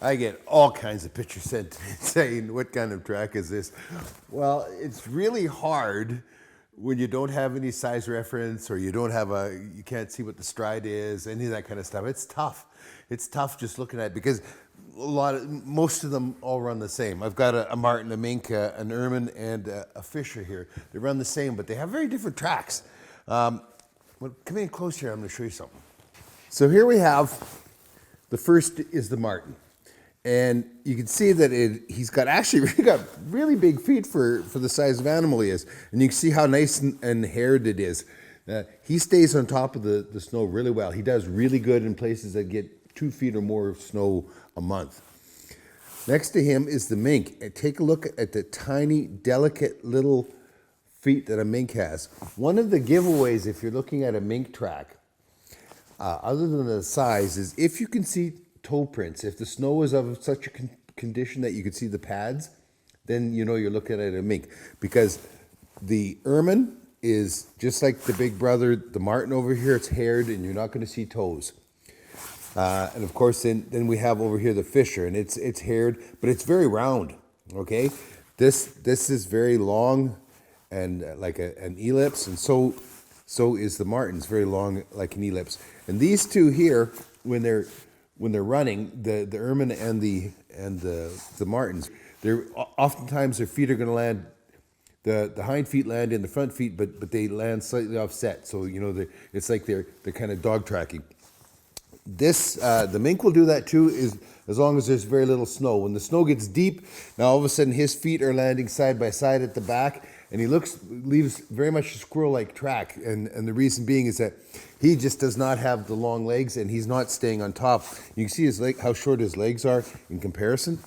I get all kinds of pictures sent to me saying, what kind of track is this? Well, it's really hard when you don't have any size reference or you can't see what the stride is, any of that kind of stuff. It's tough. It's tough just looking at it because most of them all run the same. I've got a marten, a mink, an ermine, and a fisher here. They run the same, but they have very different tracks. Well, come in close here, I'm gonna show you something. So here we have, the first is the marten. And you can see that he's got really big feet for the size of animal he is. And you can see how nice and haired it is. He stays on top of the snow really well. He does really good in places that get 2 feet or more of snow a month. Next to him is the mink. And take a look at the tiny, delicate little feet that a mink has. One of the giveaways, if you're looking at a mink track, other than the size, is if you can see toe prints. If the snow is of such a condition that you can see the pads, then you know you're looking at a mink. Because the ermine is just like the big brother, the marten over here, it's haired and you're not going to see toes. And of course, then we have over here the fisher, and it's haired, but it's very round. Okay, this is very long and like an ellipse, and so is the marten. It's very long like an ellipse. And these two here, when they're running, the ermine and the martens, oftentimes their feet are going to land. The hind feet land in the front feet, but they land slightly offset. So you know it's like they're kind of dog tracking. The mink will do that too, as long as there's very little snow. When the snow gets deep, now all of a sudden his feet are landing side by side at the back, and he leaves very much a squirrel-like track. And the reason being is that he just does not have the long legs, and he's not staying on top. You can see his how short his legs are in comparison.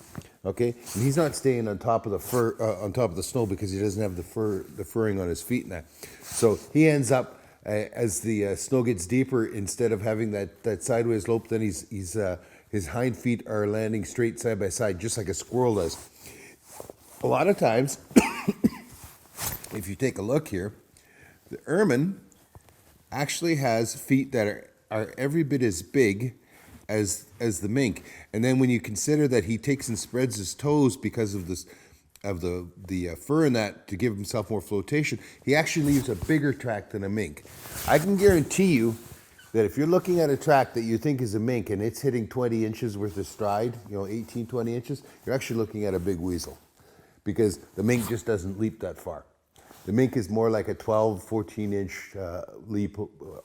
Okay, and he's not staying on top of the fur, on top of the snow, because he doesn't have the furring on his feet and that. So he ends up, as the snow gets deeper, instead of having that sideways lope, then his hind feet are landing straight side by side, just like a squirrel does. A lot of times, if you take a look here, the ermine actually has feet that are every bit as big as the mink. And then when you consider that he takes and spreads his toes because of the fur in that to give himself more flotation, he actually leaves a bigger track than a mink. I can guarantee you that if you're looking at a track that you think is a mink and it's hitting 20 inches worth of stride, 18, 20 inches, you're actually looking at a big weasel, because the mink just doesn't leap that far. The mink is more like a 12, 14-inch leap,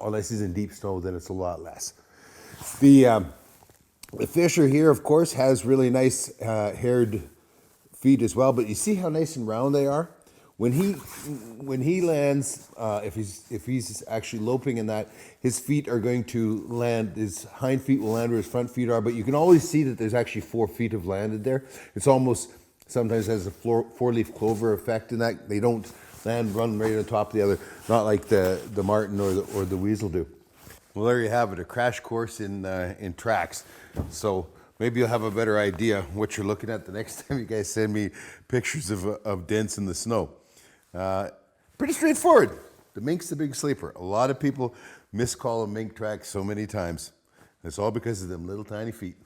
unless he's in deep snow, then it's a lot less. The fisher here, of course, has really nice haired feet as well, but you see how nice and round they are? When he lands, if he's actually loping in that, his feet are going to land, his hind feet will land where his front feet are, but you can always see that there's actually 4 feet have landed there. It's almost, sometimes has a four-leaf clover effect in that. They don't run right on top of the other, not like the marten or the weasel do. Well, there you have it, a crash course in tracks. So maybe you'll have a better idea what you're looking at the next time you guys send me pictures of dents in the snow. Pretty straightforward. The mink's the big sleeper. A lot of people miscall a mink track so many times. It's all because of them little tiny feet.